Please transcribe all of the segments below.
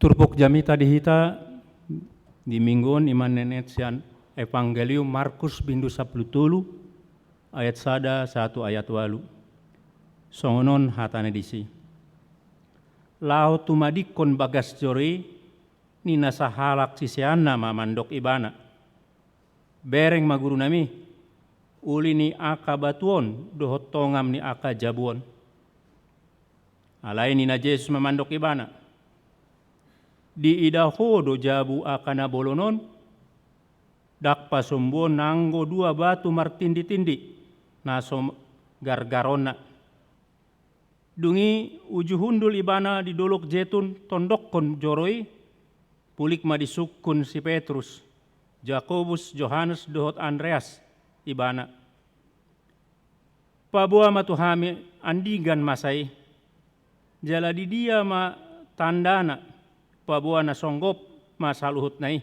Turpok jamita dihita di minggon iman nenet sian Evangelium Markus bindu 10 ayat 1 ayat 8. Songonon hatane disi. Lao tumadikon bagas jori nina sahalak sisiana mamandok ibana. Bereng maguru nami uli ni aka batuon dohot tongam ni aka jabuon. Alai nina Yesus mamandok ibana. Di idaho do jabu akana bolonon dak pasombo nanggo 2 batu martindi-tindi naso gargarona dungi uju hundul ibana di dolok jetun tondok kon joroi pulik ma disukun si Petrus Jakobus Johannes dohot Andreas ibana pabua matuhami andigan masai jala di dia ma tandana pabua na songgop masaluhut nai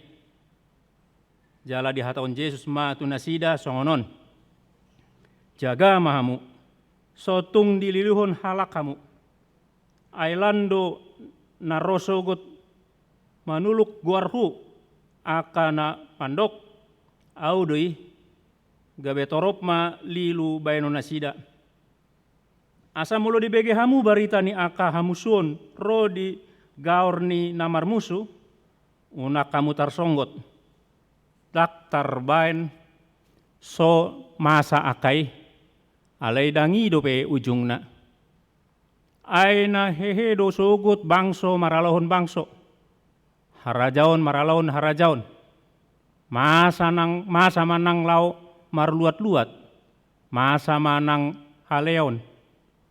jala di hataon Yesus ma tu nasida songonon jaga mahamu sotung dililuhon halak kamu ailando narosogot manuluk guarhu akana pandok audoi gabe torop ma lilu bayano nasida asa mulo di bege hamu barita ni aka hamusun ro di gaor ni namar musuh unak kamu tarsonggot dak tarbain so masa akai alai dangi dope ujungna aina hehe do sogut bangso maralohon bangso harajaon maralahon harajaon masa manang lau marluat-luat masa manang haleon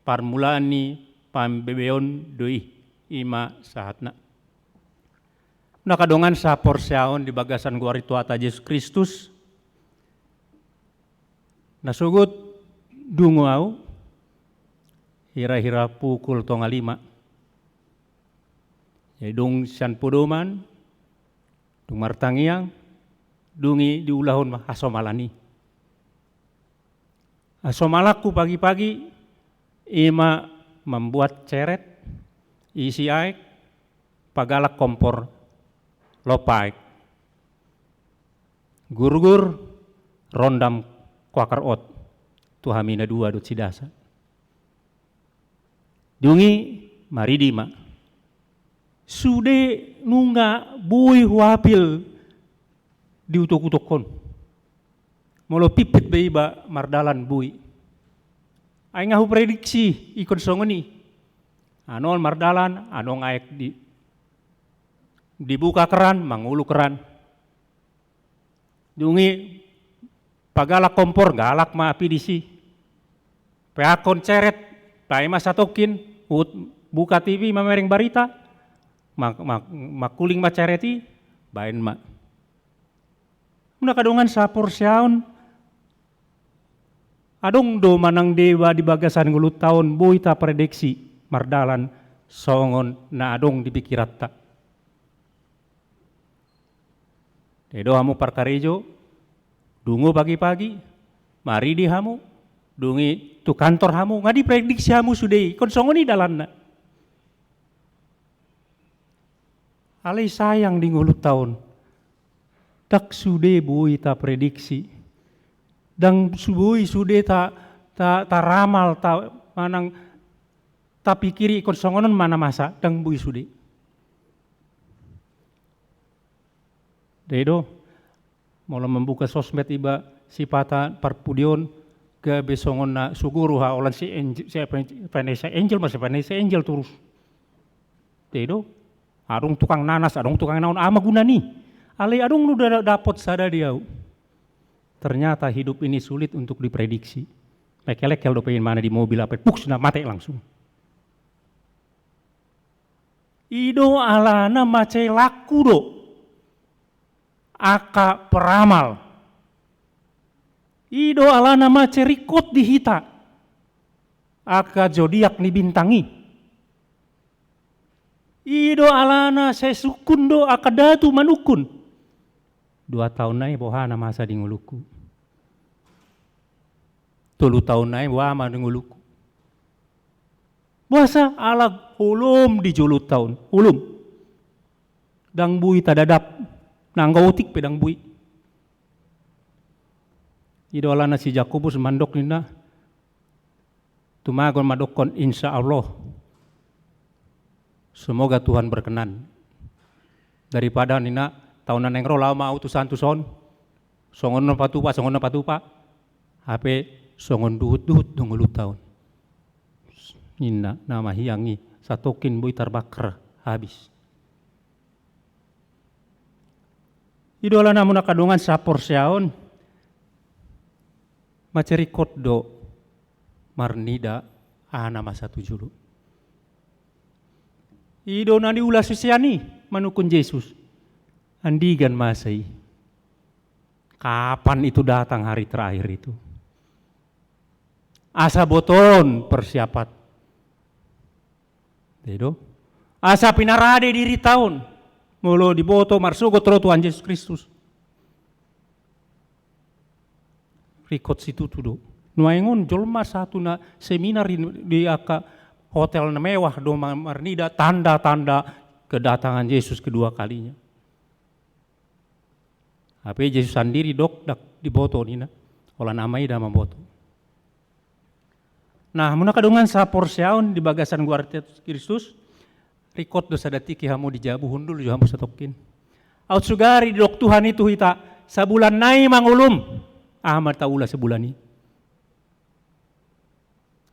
parmulaan ni pambebeon doi ima sahatna. Nakadongan sa porsyaon di bagasan guari tuata Yesus Kristus. Nasugut dungo au hira-hira pukul 5. Dung sian podoman dung martangiang dungi diulahon hasomalani. Hasomalaku pagi-pagi ima membuat ceret isi aek pagalak kompor lopaek gurgur rondam kuakar ot tuhamina 2 dut sidasa dungi maridima sude nunga bui huapil diutok-utokon molo pipit beiba mardalan bui ay ngahu prediksi ikon songoni anon mardalan, anong aek dibuka keran, mangulu keran. Dungi pagalak kompor, galak ma api disi. Peakon ceret, paima satokin, buka TV mamereng barita, makuling ma cereti, bain ma. Muna kadongan sa porsyaon, adong do manang dewa di bagasan ngulut taon, buita prediksi. Mardalan songon na adong dipikiratta. Dedo hamu parkarejo, dungo pagi-pagi, mari di hamu, dungi tu kantor hamu, ngadi prediksi hamu sudei, kon songoni dalanna. Alai sayang di ngulut tahun, tak sude bui ta prediksi, dan bui sude ta ramal ta manang tapi kiri ikon songonon mana masa dang bui sudi. Dedo mula membuka sosmed iba sipata parpudion ke besongon na suguru ha olan si angel masih Vanessa angel terus. Dedo adong tukang nanas adong tukang naon ama guna nih. Ale adong udah dapot sada dia. Ternyata hidup ini sulit untuk diprediksi. Lekel-lekel do pengen mana di mobil apa puks na mate langsung. Ido alana mace laku do aka peramal ido alana mace rikot dihita aka zodiak ni bintangi ido alana sesukun do aka datu manukun 2 tahun nai bohana masa di nguluku 3 tahun nai bohama di nguluku Puasa alag ulum di julut tahun, ulum. dang bui tadadap, nanggautik pedang bui. Idola na si Jakobus mandok nina, tumagon madokon insya Allah. Semoga Tuhan berkenan. Daripada nina tahunan yang roh lama utusan tuson, songon patupa, HP songon duhut dong tahun. Nina nama hiangi satokin bui terbakar habis. Idola namun kadungan sapor siaon maceri do marnida nama satu julu. Ido nani ulas susiani manukun Yesus. Andigan masai. Kapan itu datang hari terakhir itu? Asa boton persiapan. Dedo. Asa pinarade diri tahun. Mulu diboto marsugo tro Tuhan Yesus Kristus. Rikot situ tuh do. Nuaingon jolma satu na seminar di aka hotel mewah do marnida tanda-tanda kedatangan Yesus kedua kalinya. Tapi Yesus sendiri dak diboto nina. Olah namai dah memboto. Nah, muna kadungan sapor siaun di bagasan guardia Kristus. Rikot dosa datiki hamu dijabu hundul jo hamu satokin. Aut sugari dok Tuhan itu hita sabulan nai mangulum. Ahmad taula sebulan ini.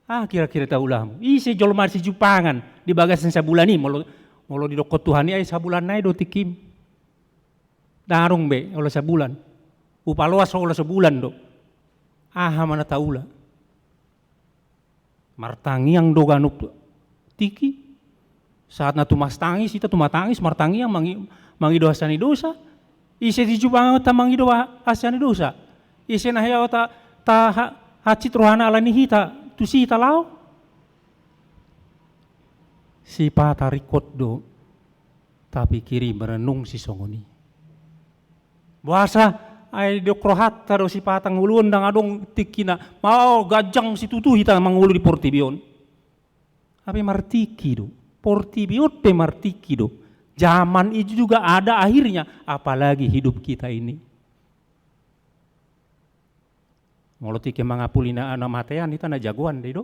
Kira-kira taula hamu. Isi jolmar si Jupangan di bagasan sabulan ini molo di dokot Tuhan ini ay sabulan nai do tikim. Darung be olah sebulan. Upaloas olah sebulan do. Mana taula. Martangiang do ganup tiki. Saat na tumastangis ita tumatangis martangiang mangi dosani dosa. Ise di Jupangan ta mangi do asani dosa. Ise na haya ta hacit rohana alani hita tu si hita lao. Si patarikot do tapi kiri merenung si songoni. Buasa ay dokrohat taro si patang ulun dang adong tikina mau gajang si tutu hita mangulu di Portibion. Tapi martiki do. Portibion pe martiki do. Zaman itu juga ada akhirnya, apalagi hidup kita ini. Molo tiki mangapulina ana matean ita na jagoan deh do.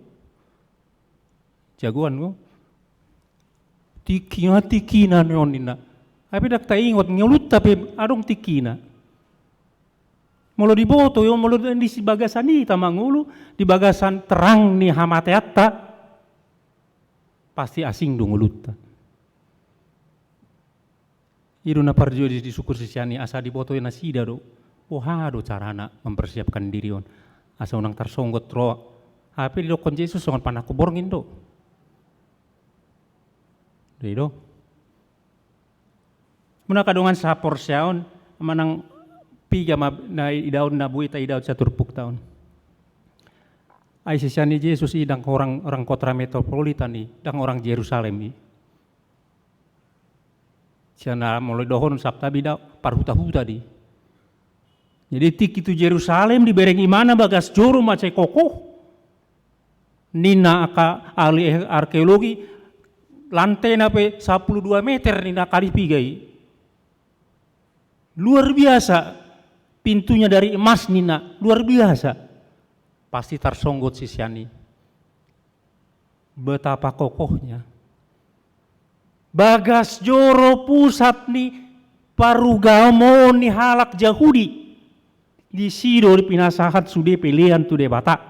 Jagoan go. Tikina nonina. Tapi dak ta ingot ngelut tapi adong tikina. Molo diboto yo molo di bagasan ita mangulu di bagasan terang ni hamateatta pasti asing dong ulutta. Iru na parjo di syukur sisiani asa diboto na sida do. Hado carana mempersiapkan diri on. Asa unang tarsonggot ro. Tapi di dokon Yesus songon panaku borngin do. Do. Muna kadungan sapor siaon manang piga na idaun na buita idaun sa turpuk taon. Ay sisiani Yesus idang orang kota metropolitan ni, dang orang Yerusalem ni. Siya na mulai dohon sabta bida parhuta-huta di. Jadi tik itu Yerusalem di bereng imana bagas joro macai kokoh. Nina aka ahli arkeologi lantai nape 12 meter nina kali pigai. Luar biasa pintunya dari emas nina, luar biasa. Pasti tarsonggot sisiani. Betapa kokohnya. Bagas joro pusat ni parugamo ni halak Yahudi. Di sido di pinasahat sude pilihan tu de bata.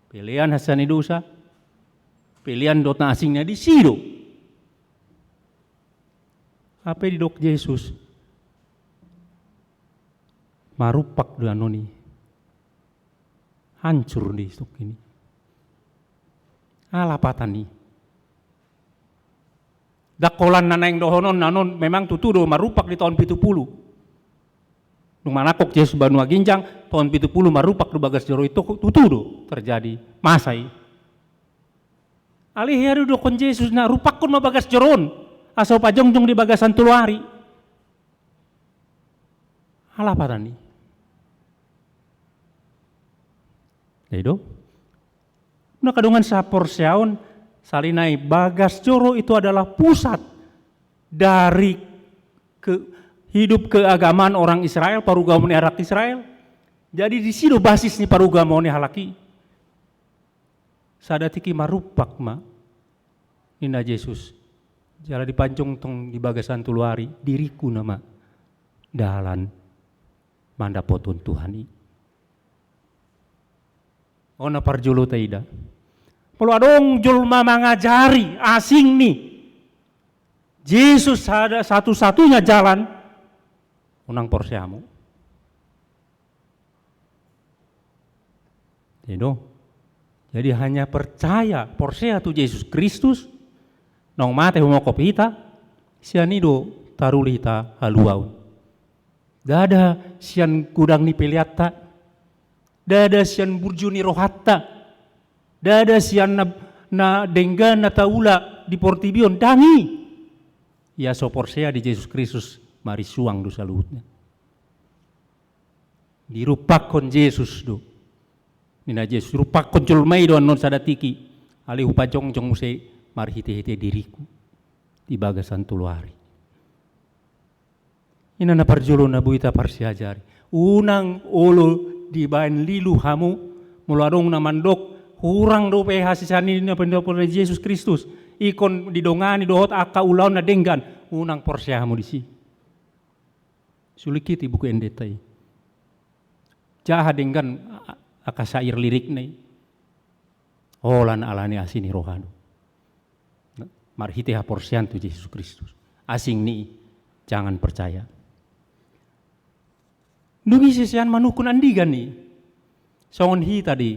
Pilihan hasani dosa. Pilihan dotna asingnya di sido. Apa di dok Yesus? Marupak dengan noni. Hancur di stok ini. Alapatan ni. Dakolan nanaing dohonon nanon memang tutudo marupak di tahun 70. Nung manakok Yesus banua ginjang tahun 70 marupak di bagas jero itu tutudo terjadi masai. Alih hari dokon Yesus na rupak kun mabagas jeron asal pajongjong di bagasan tuluari. Alapatan ni. Itu, nakadungan sapor siaon salinai bagas joro itu adalah pusat dari hidup keagamaan orang Israel, parugamon arak Israel. Jadi di situ basis ni parugamon halaki. Sadatiki marupak ma Nina Yesus. Jala dipancung tong di bagasan tuluari diriku nama dalan mandapotun Tuhani. Ona parjolo taida. Kalau adong julma mangajari asing nih. Yesus ada satu-satunya jalan unang porsiamu. Jadi hanya percaya porsia tu Yesus Kristus nong mate humokop hita sianido taruli hita haluau. Dada sian gudang ni peliatta. Dada sian burju ni rohatta. Dada sian na denggan na taula di portibion dangi. Ya so porsia di Yesus Kristus mari suang dosa luhutnya. Dirupakon Yesus do. Nina Yesus rupakon julmai do non sadatiki. Ali upajong-jong muse mari hite-hite diriku di bagasan tuluari. Ina na parjolo na buita parsiajari. Unang olo di bain lilu hamu mularong na mandok kurang do pe hasisani na pendopo Yesus Kristus. Ikon didongani dohot aka ulau na denggan unang porsiamu di si. Sulikiti buku endetai. Jaha denggan aka sair lirik nai. Olan alani asini rohanu. Marhite ha porsian tu Yesus Kristus. Asing ni jangan percaya. Dungi sisian manukun andigan ni. Songon hi tadi.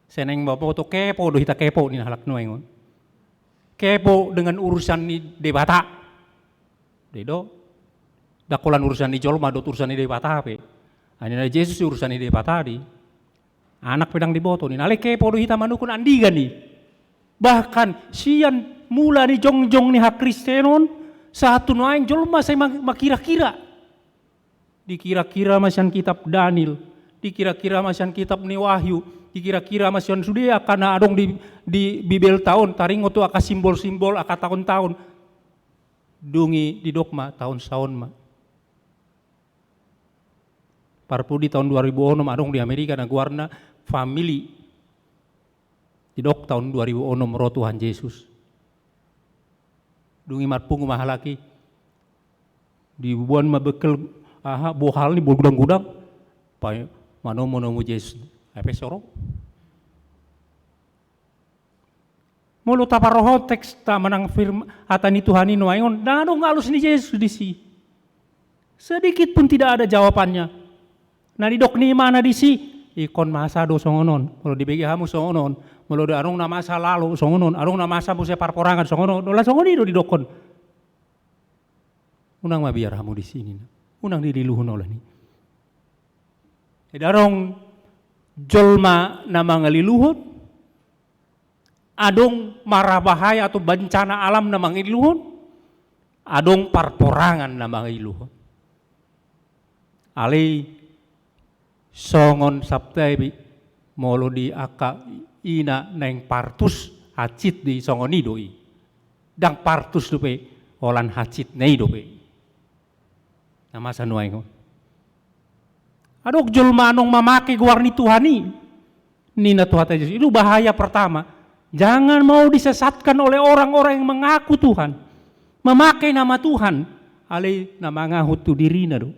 Seneng bapak to kepo do hita kepo ni halak nuengon. Kepo dengan urusan ni debata. Dedo. Dakolan urusan ni jolma dot urusan ni debata pe. Anina Yesus urusan ni debata di. Anak pedang diboto ni. Nale kepo do hita manukun andigan ni. Bahkan sian mula ni jong-jong ni hak Kristenon satu nuaing jolma saya makira-kira. Dikira-kira masyan kitab Daniel. Dikira-kira masyan kitab ni Wahyu. Dikira-kira masyan sudia karena adong di Bibel tahun taring itu aka simbol-simbol aka tahun-tahun dungi di dogma tahun-tahun ma. Parpudi tahun 2006 adong di Amerika na guarna family di dok tahun 2006 roh Tuhan Yesus. Dungi marpungu mahalaki di buan mabekel bohal ni gudang-gudang pa mano Yesus. Apa sorok? Mulu taparoho teks ta manang firman atani Tuhani nuayon. Nano ngalus ni Yesus di si. Sedikit pun tidak ada jawabannya. Nadidok ni mana di si? Ikon masa do songonon. Kalau dibagi hamu songonon. Mulu do arong na masa lalu songonon. Arong na masa muse parporangan songonon. Dola songoni do didokon. Unang mabiar hamu di sini. Unang didiluhun oleh ni. Edarong jolma na mga liluhon, adong marabahaya atau bencana alam na mga iluhon, adong parporangan na mga iluhon. Ali songon sabtay molo di aka ina neng partus hacit di songon idoi. Dang partus dupe olan hacit nei dupe. Nama sanuay ko. Adok julma anong mamake guarni Tuhani. Nina Tuhan Yesus. Itu bahaya pertama. Jangan mau disesatkan oleh orang-orang yang mengaku Tuhan. Memakai nama Tuhan. Ali nama ngahut tu dirina do.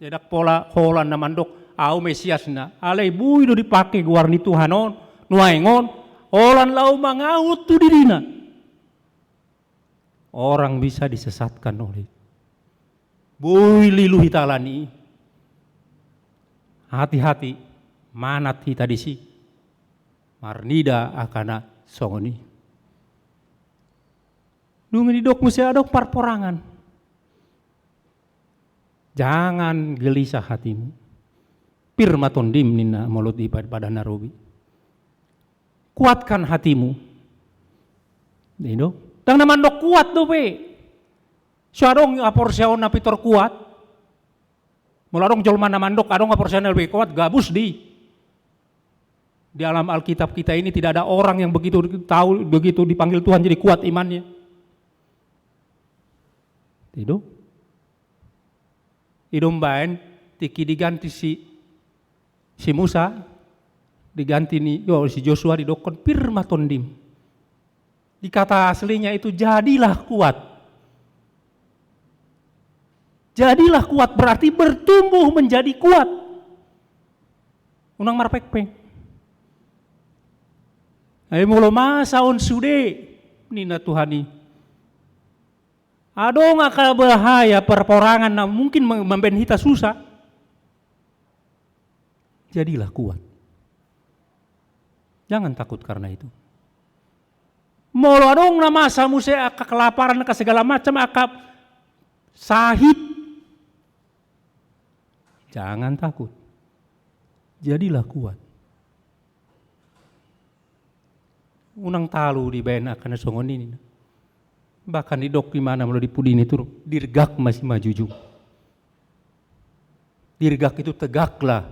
Jadak pola holan na mandok. Au Mesias na. Ali bui do dipakai guarni Tuhan on. Nuaingon. Holan lau mangahut tu dirina. Orang bisa disesatkan oleh Bui lilu hitalani. Hati-hati manat hita di si. Marnida akana songoni. Dungi didok musi adok parporangan. Jangan gelisah hatimu. Pirmaton dim nina molot pada narobi. Kuatkan hatimu. Dino. Tang naman dok kuat do pe. Syarong aporsyaon na pitor kuat. Mularong jolman na mandok adong aporsyaon na lebih kuat gabus di. Di alam Alkitab kita ini tidak ada orang yang begitu tahu, begitu dipanggil Tuhan jadi kuat imannya. Tidak. Idombain tiki diganti si Musa, diganti si Joshua didokon pirma tondim. Di kata aslinya itu jadilah kuat. Jadilah kuat berarti bertumbuh menjadi kuat. Unang marpekpeng. Ay mulo masaon sude nina Tuhani. Ado nga bahaya perporangan na mungkin membenhita susah. Jadilah kuat. Jangan takut karena itu. Molo adong na masa muse aka kelaparan ka segala macam aka sahid. Jangan takut. Jadilah kuat. Unang talu di bayan akan songon ini. Bahkan di dok di mana melalui pudin itu dirgak masih majujung. Dirgak itu tegaklah.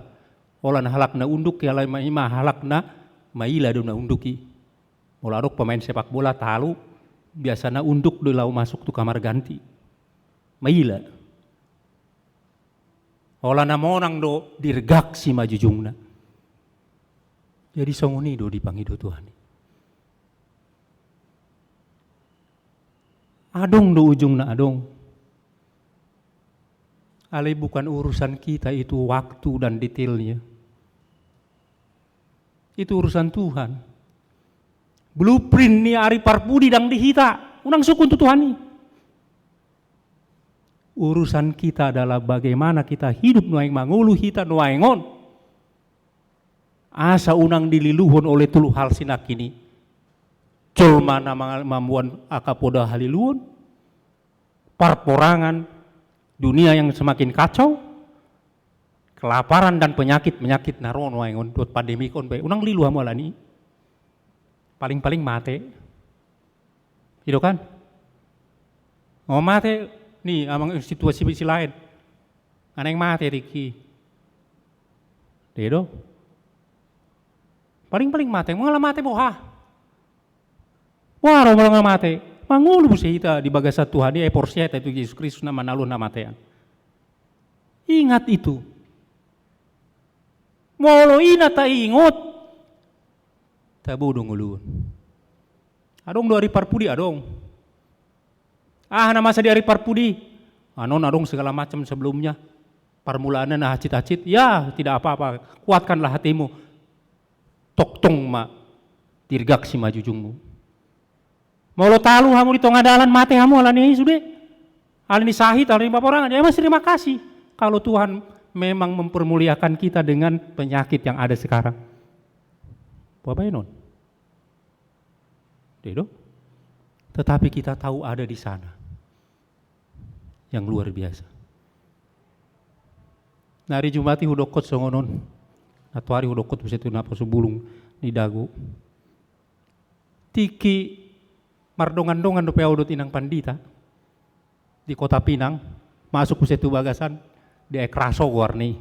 Olan halak na unduk ya lai ma halak na maila do na unduki. Mula dok pemain sepak bola talu biasa na unduk do lau masuk tu kamar ganti. Maila. Olan na monang do dirgak si majujung na. Jadi songon ini do dipanggil Tuhan. Adong do ujung na adong. Ale bukan urusan kita itu waktu dan detailnya. Itu urusan Tuhan. Blueprint ni ari parpudi dang dihita. Unang sukun tu Tuhan ni. Urusan kita adalah bagaimana kita hidup nuaing mangulu hita nuaingon. Asa unang dililuhon oleh tulu hal sinak ini. Colma na mamuan akapoda haliluon, parporangan, dunia yang semakin kacau, kelaparan dan penyakit naron waingon buat pandemi kon bae. Unang lilu hamala ni. Paling-paling mate. Itu kan? Oh mate nih amang situasi lain. Ana yang mate Riki. Dedo. Paling-paling mate, mengalah mate boha. Wah, orang mati. Mangulu sih kita di bagasa Tuhan dia porsia itu Yesus Kristus nama nalu nama matean. Ingat itu. Molo ina ta ingot. Tabu dong ulun. Adong do hari parpudi adong. Nama sa di hari parpudi. Anon adong segala macam sebelumnya. Permulaannya nah hacit-hacit. Ya tidak apa-apa. Kuatkanlah hatimu. Toktong ma. Tirgak si majujungmu. Molo talu hamu di tengah dalan mate hamu alani sudah. Alani sahid, alani paporangan. Ya mas terima kasih. Kalau Tuhan memang mempermuliakan kita dengan penyakit yang ada sekarang. Apa ya non? Dedo. Tetapi kita tahu ada di sana. Yang luar biasa. Nari Jumati hudokot songonon. Atau hari hudokot bisa itu napa sebulung di dagu. Tiki mardongan-dongan do peaudot inang pandita di kota Pinang masuk ke situ bagasan di ekraso warni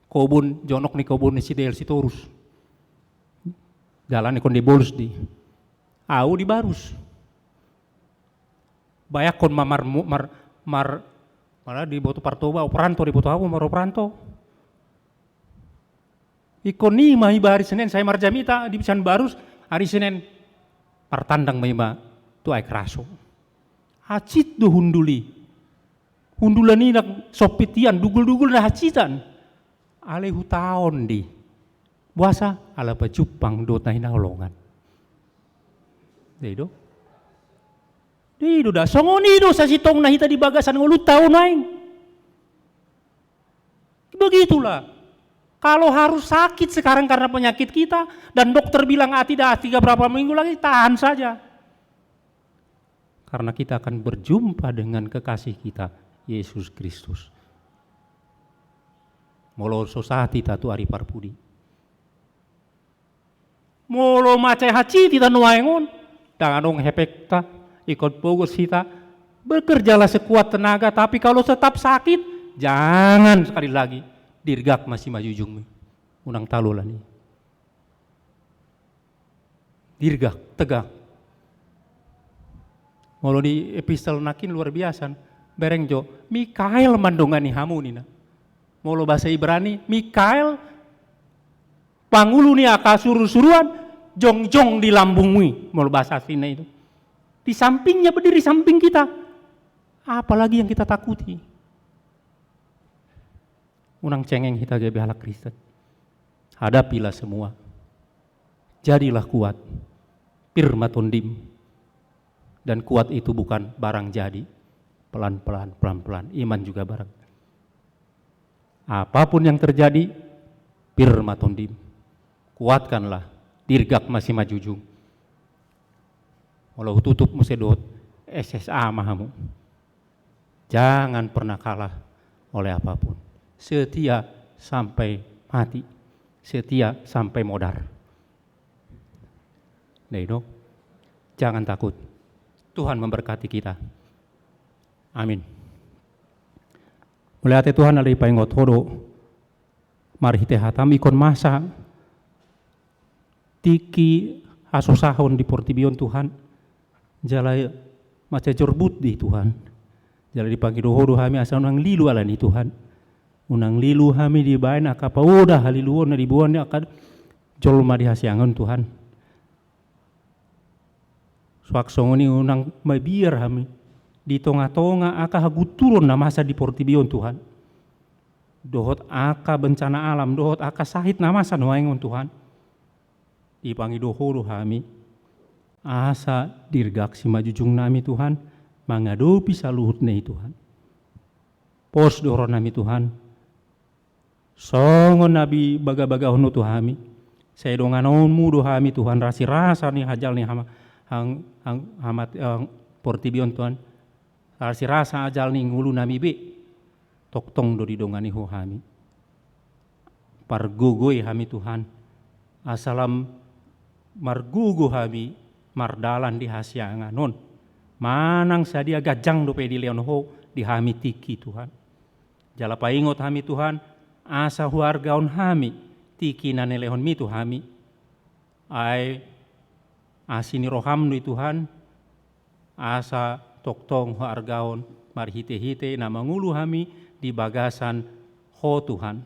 kobun jonok ni kobun ni si del si torus jalan ikon di bolus di au di barus bayak kon mar malah di boto partoba operanto di boto awu mar operanto ikon ni mahiba hari Senin saya marjamita di pisan barus hari Senin partandang mahiba tu ay kraso. Hacit do hunduli. Hundulan ni nak sopitian, dugul-dugul na hacitan. Ale hutaon di. Buasa ala pacupang do na hinaulongan. Dedo. Dedo da. Songoni do sa sitong nahita di bagasan ngulut taon naing. Begitulah. Kalau harus sakit sekarang karena penyakit kita dan dokter bilang tidak 3 berapa minggu lagi tahan saja. Karena kita akan berjumpa dengan kekasih kita, Yesus Kristus. Molo sosati tatu ari parpudi. Molo mace haci tita nuaengon. Danganong hepekta, ikut pogos kita. Bekerjalah sekuat tenaga, tapi kalau tetap sakit, jangan sekali lagi dirgak masih majujung. Unang talu lah nih. dirgak, tegak. Molo di epistel nakin luar biasa, bereng jo, Mikael mandongani hamu nina. Molo bahasa Ibrani, Mikael pangulu ni aka suruh-suruan, jong-jong di lambungmu, molo bahasa aslinya itu. Di sampingnya, berdiri samping kita. Apalagi yang kita takuti. Unang cengeng kita gebe halak Kristen. Hadapilah semua. Jadilah kuat. Pirma tondim. Dan kuat itu bukan barang jadi. Pelan-pelan, pelan-pelan. Iman juga barang. Apapun yang terjadi, pirma tondim. Kuatkanlah. Dirgak masih majujung. Walau tutup musedot, SSA mahamu. Jangan pernah kalah oleh apapun. Setia sampai mati. Setia sampai modar. Nah, jangan takut. Tuhan memberkati kita. Amin. Mulai Tuhan alai paingot hodo. Marhite hatam ikon masa. Tiki asusahon di portibion Tuhan. Jalai maca jorbut di Tuhan. Jalai dipanggil dohodo kami asal unang lilu alani Tuhan. Unang lilu kami di bain akapa udah haliluon na dibuan akad jolma di hasiangan Tuhan. Suaksongoni unang mabiar kami di tonga-tonga aka haguturun na masa di portibion Tuhan. Dohot aka bencana alam, dohot aka sahit na masa nuaingon Tuhan. Dipanggil dohodo kami. Asa dirgak si majujung nami Tuhan, mangadopi saluhut nei Tuhan. Pos doro nami Tuhan, songon nabi baga-baga hono Tuhami, saya donganonmu dohami Tuhan rasi rasa nih hajal nih hamat portibion Tuhan, rasi rasa ajal nih ngulu nami be, toktong do di dongani hohami, pargogoi hami Tuhan, asalam margugo hami, mardalan di hasiangan non manang sadia gajang do pedi leon ho di hami tiki Tuhan jala paingot hami Tuhan asa huargaon hami tiki nane lehon mi tu hami ai asini roham do Tuhan asa toktong huargaon marhite-hite na mangulu hami di bagasan ho Tuhan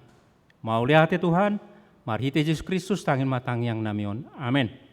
mau lihat Tuhan marhite Yesus Kristus tangin matang yang namion amin.